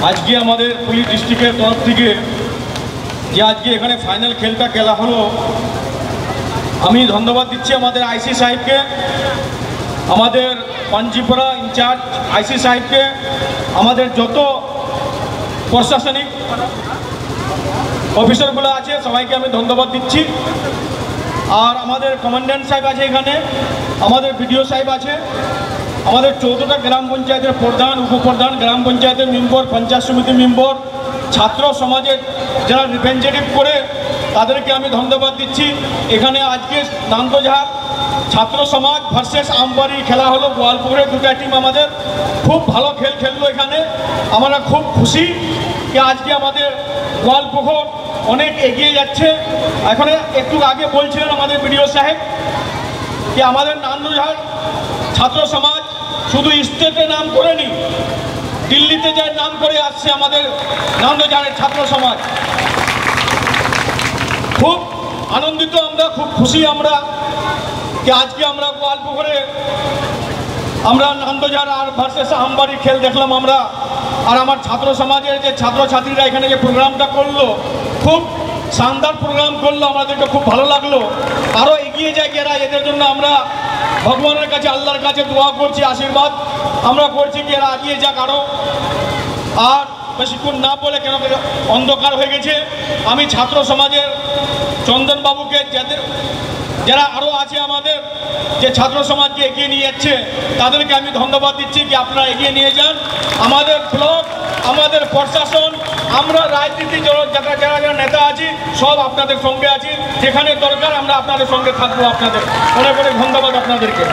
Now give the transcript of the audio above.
আজকে আমাদের পুলিশ ডিস্ট্রিক্টের তরফ থেকে যে আজকে এখানে ফাইনাল খেলটা খেলা হলো, আমি ধন্যবাদ দিচ্ছি আমাদের আইসি সাহেবকে, আমাদের পাঞ্জিপাড়া ইনচার্জ আইসি সাহেবকে, আমাদের যত প্রশাসনিক অফিসারগুলো আছে সবাইকে আমি ধন্যবাদ দিচ্ছি। আর আমাদের কমান্ড্যান্ট সাহেব আছে এখানে, আমাদের বিডিও সাহেব আছে, আমাদের 14টা গ্রাম পঞ্চায়েতের প্রধান, উপপ্রধান, গ্রাম পঞ্চায়েতের মেম্বর, পঞ্চায়েত সমিতি মেম্বর, ছাত্র সমাজের যারা রিপ্রেজেন্টেটিভ করে তাদেরকে আমি ধন্যবাদ দিচ্ছি। এখানে আজকে নান্দোঝাড় ছাত্র সমাজ ভার্সেস আমবাড়ি খেলা হলো, গোয়ালপুরের দুটা টিম আমাদের খুব ভালো খেললো। এখানে আমরা খুব খুশি যে আজকে আমাদের গোয়ালপুর অনেক এগিয়ে যাচ্ছে। এখানে একটু আগে বলছিলেন আমাদের বিডিও সাহেব যে আমাদের নান্দোঝাড় ছাত্র সমাজ শুধু স্টেটে নাম করেনি, দিল্লিতে যায় নাম করে আসছে আমাদের নান্দোঝাড়ের ছাত্র সমাজ। খুব আনন্দিত আমরা, খুব খুশি আমরা যে আজকে আমরা গোয়ালপুরে আমরা নান্দোঝাড় আর ভার্সেস আমবাড়ি খেল দেখলাম আমরা। আর আমার ছাত্র সমাজের যে ছাত্রছাত্রীরা এখানে যে প্রোগ্রামটা করলো, খুব শানদার প্রোগ্রাম করলো, আমাদেরকে খুব ভালো লাগলো। আরও এগিয়ে যায় এরা, এদের জন্য আমরা ভগবানের কাছে, আল্লাহর কাছে দোয়া করছি, আশীর্বাদ আমরা করছি কি এরা এগিয়ে যাক আরও। আর বেশিক্ষণ না বলে, কেন অন্ধকার হয়ে গেছে, আমি ছাত্র সমাজের চন্দনবাবুকে, যারা আরও আছে আমাদের যে ছাত্র সমাজকে এগিয়ে নিয়ে যাচ্ছে, তাদেরকে আমি ধন্যবাদ দিচ্ছি কি আপনারা এগিয়ে নিয়ে যান। আমাদের ব্লক, আমাদের প্রশাসন, আমরা রাজনীতি যারা যারা নেতা আছি সব আপনাদের সঙ্গে আছি, যেখানে দরকার আমরা আপনাদের সঙ্গে থাকবো। আপনাদের অনেক অনেক ধন্যবাদ আপনাদেরকে।